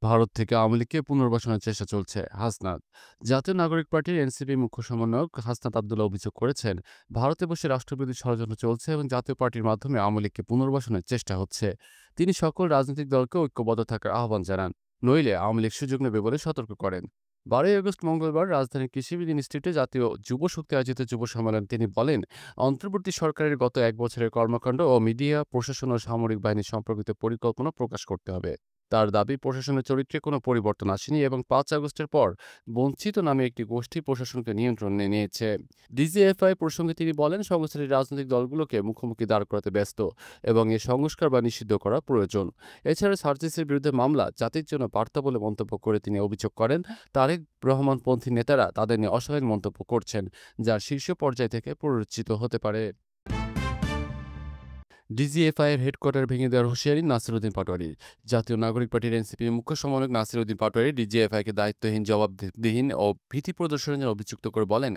ভারত থেকে আওয়ামী লীগকে পুনর্বাসনের চেষ্টা চলছে। হাসনাত। জাতীয় নাগরিক পার্টির এনসিপি মুখ্য সমন্বয়ক হাসনাত আব্দুল্লাহ অভিযোগ করেছেন, ভারতে বসে রাষ্ট্রবিরোধী ষড়যন্ত্র চলছে এবং জাতীয় পার্টির মাধ্যমে আওয়ামী লীগকে পুনর্বাসনের চেষ্টা হচ্ছে। তিনি সকল রাজনৈতিক দলকে ঐক্যবদ্ধ থাকার আহ্বান জানান, নইলে আওয়ামী লীগ সুযোগ নেবে বলে সতর্ক করেন। 12ই আগস্ট মঙ্গলবার রাজধানীর কৃষিবিদ ইনস্টিটিউটে জাতীয় যুব শক্তি আয়োজিত যুব সম্মেলনে তিনি বলেন, অন্তর্বর্তী সরকারের গত 1 বছরের কর্মকাণ্ড ও মিডিয়া, প্রশাসন ও সামরিক বাহিনী সম্পর্কিত পরিকল্পনা প্রকাশ করতে হবে। তার দাবি, প্রশাসনের চরিত্রে কোনো পরিবর্তন আসেনি এবং 5 আগস্টের পর বঞ্চিত নামে একটি গোষ্ঠী প্রশাসনকে নিয়ন্ত্রণে নিয়েছে। ডিজিএফআই প্রসঙ্গে তিনি বলেন, সংস্থাটি রাজনৈতিক দলগুলোকে মুখোমুখি দাঁড় করাতে ব্যস্ত এবং এ সংস্কার বা নিষিদ্ধ করা প্রয়োজন। এছাড়া সার্জিসের বিরুদ্ধে মামলা জাতির জন্য বার্তা বলে মন্তব্য করে তিনি অভিযোগ করেন, তারেক রহমানপন্থী নেতারা তাদের নিয়ে অশালীন মন্তব্য করছেন, যা শীর্ষ পর্যায় থেকে প্ররোচিত হতে পারে। ডিজিএফআই এর হেডকোয়ার্টার ভেঙে দেওয়ার হুঁশিয়ারি নাসিরুদ্দিন পাটোয়ারির। জাতীয় নাগরিক পার্টির এনসিপির মুখ্য সমন্বয়ক নাসিরুদ্দিন পাটোয়ারি ডিজিএফআইকে দায়িত্বহীন, জবাবদিহিন ও ভীতি প্রদর্শনের জন্য অভিযুক্ত করে বলেন,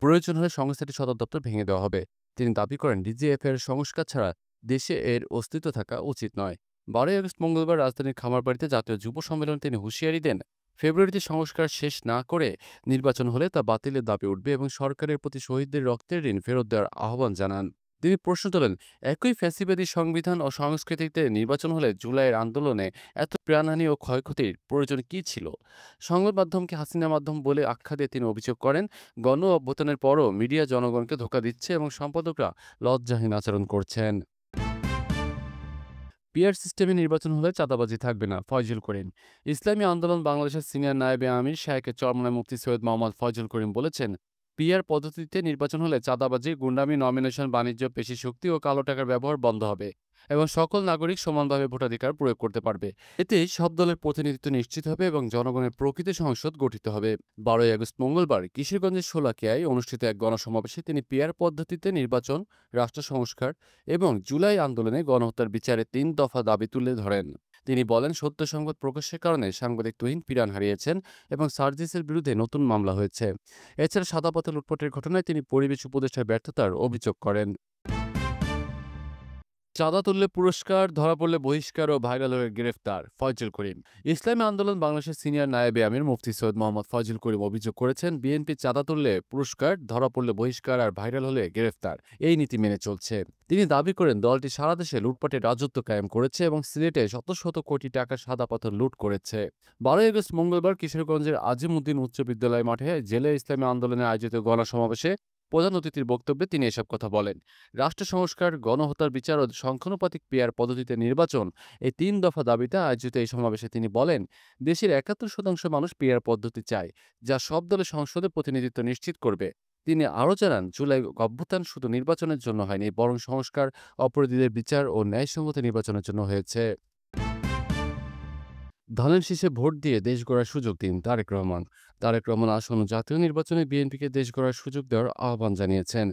প্রয়োজন হলে সংস্থাটির সদর দপ্তর ভেঙে দেওয়া হবে। তিনি দাবি করেন, ডিজিএফআই এর সংস্কার ছাড়া দেশে এর অস্তিত্ব থাকা উচিত নয়। 12ই আগস্ট মঙ্গলবার রাজধানীর খামারবাড়িতে জাতীয় যুব সম্মেলনে তিনি হুঁশিয়ারি দেন, ফেব্রুয়ারিতে সংস্কার শেষ না করে নির্বাচন হলে তা বাতিলের দাবি উঠবে এবং সরকারের প্রতি শহীদদের রক্তের ঋণ ফেরত দেওয়ার আহ্বান জানান। তিনি প্রশ্ন তোলেন, একই ফ্যাসিবাদী সংবিধান ও সংস্কৃতিতে নির্বাচন হলে জুলাইয়ের আন্দোলনে এত প্রাণহানি ও ক্ষয়ক্ষতির প্রয়োজন কী ছিল? সংবাদ মাধ্যমকে হাসিনা মাধ্যম বলে আখ্যা দিয়ে তিনি অভিযোগ করেন, গণ অভ্যুত্থানের পরও মিডিয়া জনগণকে ধোঁকা দিচ্ছে এবং সম্পাদকরা লজ্জাহীন আচরণ করছেন। পিআর সিস্টেমে নির্বাচন হলে চাঁদাবাজি থাকবে না, ফয়জুল করিম। ইসলামী আন্দোলন বাংলাদেশের সিনিয়র নায়েবে আমির শাহেকের চরমনায় মুফতি সৈয়দ মোহাম্মদ ফয়জুল করিম বলেছেন, পিআর পদ্ধতিতে নির্বাচন হলে চাঁদাবাজি, গুন্ডামি, নমিনেশন, বাণিজ্য, পেশি শক্তি ও কালো টাকার ব্যবহার বন্ধ হবে এবং সকল নাগরিক সমানভাবে ভোটাধিকার প্রয়োগ করতে পারবে। এতে সব দলের প্রতিনিধিত্ব নিশ্চিত হবে এবং জনগণের প্রকৃত সংসদ গঠিত হবে। 12ই আগস্ট মঙ্গলবার কিশোরগঞ্জের শোলাকিয়ায় অনুষ্ঠিত এক গণসমাবেশে তিনি পিআর পদ্ধতিতে নির্বাচন, রাষ্ট্র সংস্কার এবং জুলাই আন্দোলনে গণহত্যার বিচারে 3 দফা দাবি তুলে ধরেন। তিনি বলেন, সত্য সংবাদ প্রকাশের কারণে সাংবাদিক তুহিন পিরান হারিয়েছেন এবং সার্জিসের বিরুদ্ধে নতুন মামলা হয়েছে। এছাড়া সাদাপাতা লুটপাটের ঘটনায় তিনি পরিবেশ উপদেষ্টার ব্যর্থতার অভিযোগ করেন। চাঁদা তুললে পুরস্কার, ধরা পড়লে বহিষ্কার ও ভাইরাল হয়ে গ্রেফতার ফয়জুল করিম। ইসলামী আন্দোলন বাংলাদেশের সিনিয়র নায়েবে আমির মুফতি সৈয়দ মোহাম্মদ ফয়জুল করিম অভিযোগ করেছেন, বিএনপি চাঁদা তুললে পুরস্কার, ধরা পড়লে বহিষ্কার আর ভাইরাল হলে গ্রেফতার, এই নীতি মেনে চলছে। তিনি দাবি করেন, দলটি সারা দেশে লুটপাটের রাজত্ব কায়েম করেছে এবং সিলেটে শত শত কোটি টাকার সাদা পাথর লুট করেছে। 12ই আগস্ট মঙ্গলবার কিশোরগঞ্জের আজিমউদ্দিন উচ্চ বিদ্যালয় মাঠে জেলে ইসলামী আন্দোলনে আয়োজিত গণসমাবেশে প্রধান অতিথির বক্তব্যে তিনি এসব কথা বলেন। রাষ্ট্র সংস্কার, গণহত্যার বিচার ও সংখ্যানুপাতিক পিআর পদ্ধতিতে নির্বাচন, এই 3 দফা দাবিতে আয়োজিত এই সমাবেশে তিনি বলেন, দেশের 71% মানুষ পিআর পদ্ধতি চায়, যা সব দলের সংসদে প্রতিনিধিত্ব নিশ্চিত করবে। তিনি আরও জানান, জুলাই অভ্যুত্থান শুধু নির্বাচনের জন্য হয়নি, বরং সংস্কার, অপরাধীদের বিচার ও ন্যায়সঙ্গত নির্বাচনের জন্য হয়েছে। ধানের শীষে ভোট দিয়ে দেশ গড়ার সুযোগ দিন, তারেক রহমান। তারেক রহমান আসন্ন জাতীয় নির্বাচনে বিএনপিকে দেশ গড়ার সুযোগ দেওয়ার আহ্বান জানিয়েছেন।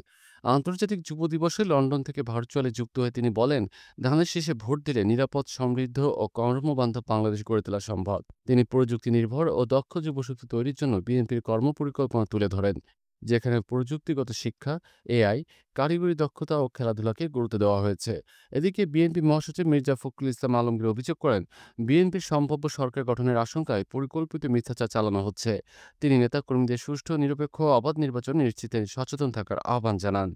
আন্তর্জাতিক যুব দিবসে লন্ডন থেকে ভার্চুয়ালি যুক্ত হয়ে তিনি বলেন, ধানের শীষে ভোট দিলে নিরাপদ, সমৃদ্ধ ও কর্মবান্ধব বাংলাদেশ গড়ে তোলা সম্ভব। তিনি প্রযুক্তি নির্ভর ও দক্ষ যুবশক্তি তৈরির জন্য বিএনপির কর্মপরিকল্পনা তুলে ধরেন, যেখানে প্রযুক্তিগত শিক্ষা, এআই, কারিগরি দক্ষতা ও খেলাধুলাকে গুরুত্ব দেওয়া হয়েছে। এদিকে বিএনপি মহাসচিব মির্জা ফখরুল ইসলাম আলমগীর অভিযোগ করেন, বিএনপির সম্ভাব্য সরকার গঠনের আশঙ্কায় পরিকল্পিত মিথ্যাচার চালানো হচ্ছে। তিনি নেতাকর্মীদের সুষ্ঠু, নিরপেক্ষ ও অবাধ নির্বাচন নিশ্চিতে সচেতন থাকার আহ্বান জানান।